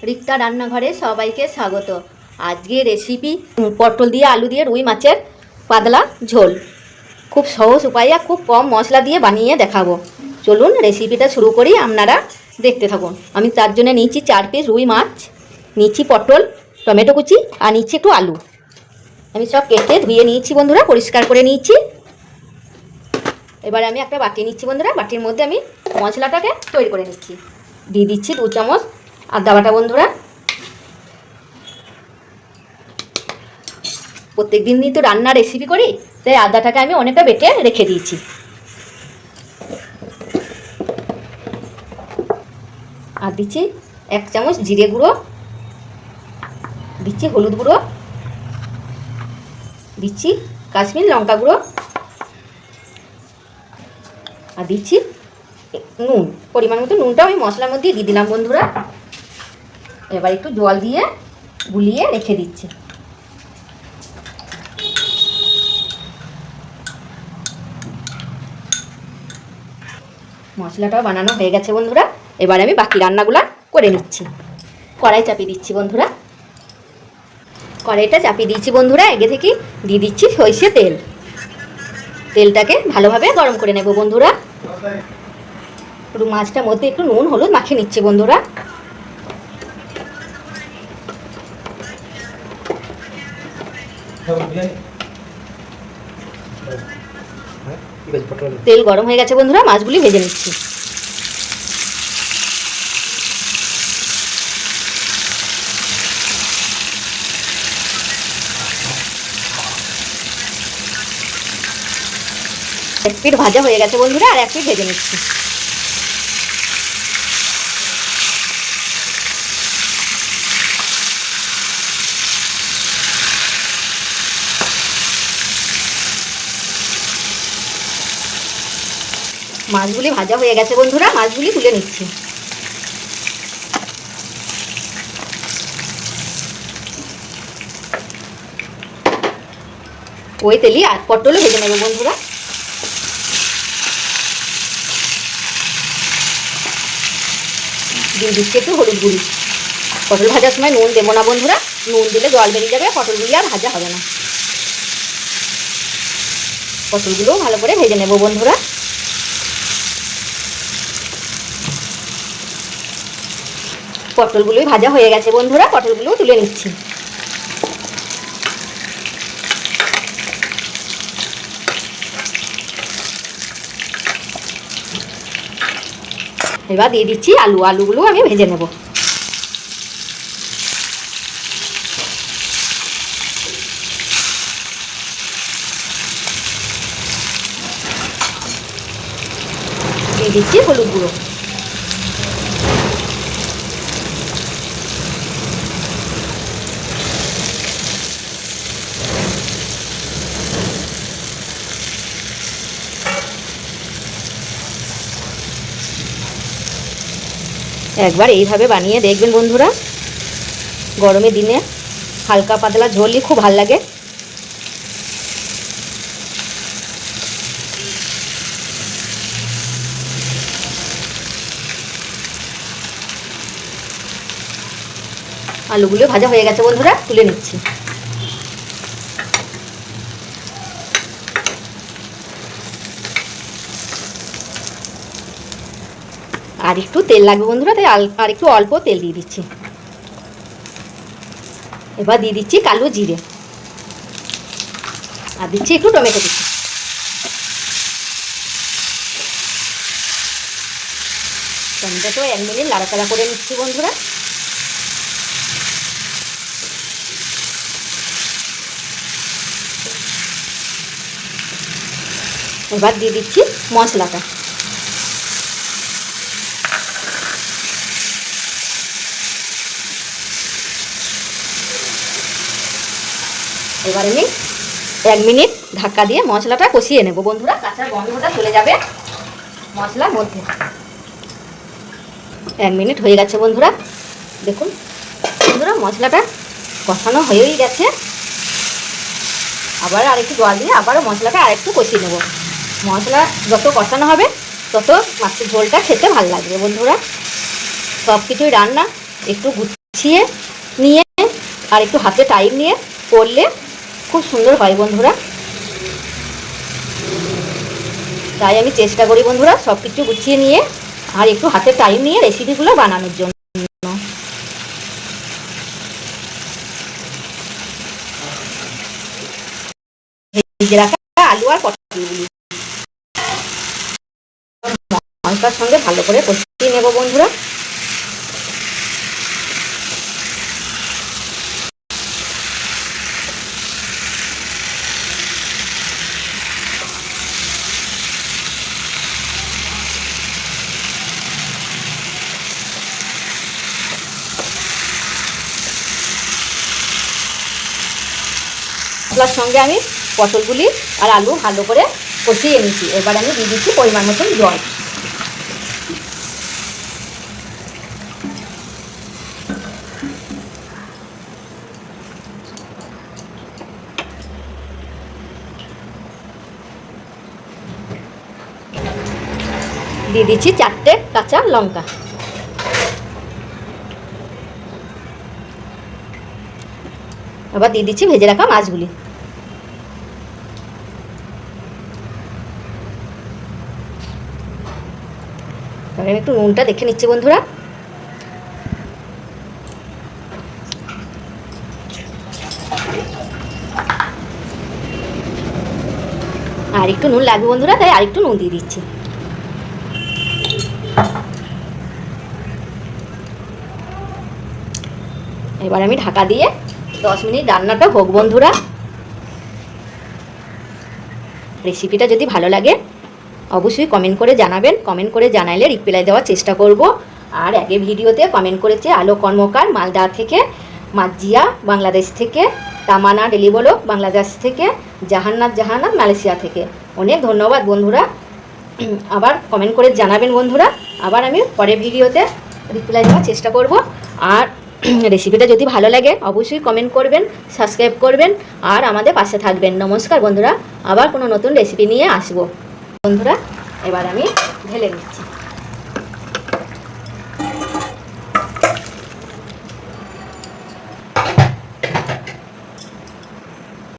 রিক্তা রান্নাঘরে সবাইকে স্বাগত। আজকে রেসিপি পটল দিয়ে আলু দিয়ে রুই মাছের পাতলা ঝোল। খুব সহজ উপায়ে খুব কম মশলা দিয়ে বানিয়ে দেখাবো। চলুন রেসিপিটা শুরু করি, আপনারা দেখতে থাকুন। আমি তার জন্য নিচ্ছি 4 পিস রুই মাছ, নিচ্ছি পটল, টমেটো কুচি আর নিচ্ছি একটু আলু। আমি সব কেটে ধুয়ে নিয়েছি বন্ধুরা, পরিষ্কার করে নিয়েছি। এবারে আমি একটা বাটি নিচ্ছি বন্ধুরা, বাটির মধ্যে আমি মশলাটাকে তৈরি করে নিচ্ছি। দিয়ে দিচ্ছি 2 চামচ আদা বাটা বন্ধুরা। প্রত্যেক দিনই তো রান্নার রেসিপি করি, তাই আদাটাকে আমি অনেকটা বেটে রেখে দিয়েছি। আর দিচ্ছি 1 চামচ জিরে গুঁড়ো, দিচ্ছি হলুদ গুঁড়ো, দিচ্ছি কাশ্মীর লঙ্কা গুঁড়ো, আর দিচ্ছি নুন। পরিমাণ মতো নুনটা আমি মশলার মধ্যে দিয়ে দিলাম বন্ধুরা। এবার একটু জল দিয়ে গুলিয়ে রেখে দিচ্ছি। মশলাটাও বানানো হয়ে গেছে বন্ধুরা। এবার আমি বাকি রান্নাগুলো করে নিচ্ছি। কড়াই চাপিয়ে দিচ্ছি বন্ধুরা। কড়াইটা চাপিয়ে দিচ্ছি বন্ধুরা। আগে থেকে দিয়ে দিচ্ছি সরষে তেল। তেলটাকে ভালোভাবে গরম করে নেব বন্ধুরা। একটু মাছটার মধ্যে একটু নুন হলুদ মাখিয়ে নিচ্ছি বন্ধুরা। তেল গরম হয়ে গেছে বন্ধুরা, মাছগুলি ভেজে নিচ্ছি। এক পিঠ ভাজা হয়ে গেছে বন্ধুরা, আর এক পিঠ ভেজে নিচ্ছি। মাছগুলি ভাজা হয়ে গেছে বন্ধুরা, মাছগুলি তুলে নিচ্ছি। ওই তেলই আর পটলও ভেজে নেব বন্ধুরা। দিয়ে দিচ্ছি একটু হলুদ গুঁড়ি। পটল ভাজার সময় নুন দেবো না বন্ধুরা, নুন দিলে জল বেরিয়ে যাবে, পটলগুলি আর ভাজা হবে না। পটলগুলোও ভালো করে ভেজে নেব বন্ধুরা। পটলগুলোই ভাজা হয়ে গেছে বন্ধুরা, পটলগুলোও তুলে নিচ্ছি। এবার দিয়ে দিচ্ছি আলু। আলুগুলো আমি ভেজে নেব। দিয়ে দিচ্ছি হলুদ গুঁড়ো। একবার এইভাবে বানিয়ে দেখবেন বন্ধুরা। গরমের দিনে হালকা পাতলা ঝোলই খুব ভালো লাগে। আলুগুলো ভাজা হয়ে গেছে বন্ধুরা, তুলে নিচ্ছি। আর একটু তেল লাগবে বন্ধুরা, তাই আর একটু অল্প তেল দিয়ে দিচ্ছি। এবার দিয়ে দিচ্ছি কালো জিরে, আর দিচ্ছি একটু টমেটো কুচি। টমেটোটা 1 মিনিট নাড়াচাড়া করে নিচ্ছি বন্ধুরা। এবার দিয়ে দিচ্ছি মশলাটা। এবার আমি 1 মিনিট ঢাকা দিয়ে মশলাটা কষিয়ে নেব বন্ধুরা। কাঁচা গন্ধটা চলে যাবে মশলার মধ্যে। 1 মিনিট হয়ে গেছে বন্ধুরা। দেখুন বন্ধুরা, মশলাটা কষানো হয়েই গেছে। আবার আরেকটু জল দিয়ে আবারও মশলাটা আরেকটু কষিয়ে নেব। মশলা যত কষানো হবে তত মাছের ঝোলটা খেতে ভালো লাগবে বন্ধুরা। সব কিছুই রান্না একটু গুছিয়ে নিয়ে আর একটু হাতে টাইম নিয়ে করলে খুব সুন্দর হয় বন্ধুরা। তাই আমি চেষ্টা করি বন্ধুরা সব কিছু গুছিয়ে নিয়ে আর একটু হাতে টাইম নিয়ে রেসিপিগুলো বানানোর জন্য। ভেজে রাখা আলু আর পটলগুলি মশলার সঙ্গে ভালো করে কষিয়ে নেব বন্ধুরা। মশলার সঙ্গে আমি পটলগুলি আর আলু ভালো করে কষিয়ে নিচ্ছি। এবার আমি দিয়ে দিচ্ছি পরিমাণ মতন জল। দিয়ে দিচ্ছি 4টে কাঁচা লঙ্কা। এবার দিয়ে দিচ্ছি ভেজে রাখা মাছগুলি। এবার একটু নুনটা দেখে নিচ্ছি বন্ধুরা। আর একটু নুন লাগবে বন্ধুরা, তাই আর একটু নুন দিয়ে দিচ্ছি। এবার আমি ঢাকা দিয়ে 10 মিনিট রান্নাটা হোক বন্ধুরা। রেসিপিটা যদি ভালো লাগে অবশ্যই কমেন্ট করে জানাবেন। কমেন্ট করে জানাইলে রিপ্লাই দেওয়ার চেষ্টা করব। আর আগে ভিডিওতে কমেন্ট করেছে আলো কর্মকার মালদা থেকে, মাজিয়া বাংলাদেশ থেকে, তামানা ডেলিবলো বাংলাদেশ থেকে, জাহান্নাত মালয়েশিয়া থেকে। অনেক ধন্যবাদ বন্ধুরা। আবার কমেন্ট করে জানাবেন বন্ধুরা। আবার আমি পরের ভিডিওতে রিপ্লাই দেওয়ার চেষ্টা করব। আর রেসিপিটা যদি ভালো লাগে অবশ্যই কমেন্ট করবেন, সাবস্ক্রাইব করবেন আর আমাদের পাশে থাকবেন। নমস্কার বন্ধুরা, আবার কোনো নতুন রেসিপি নিয়ে আসবো বন্ধুরা। এবার আমি ঢেলে নিচ্ছি।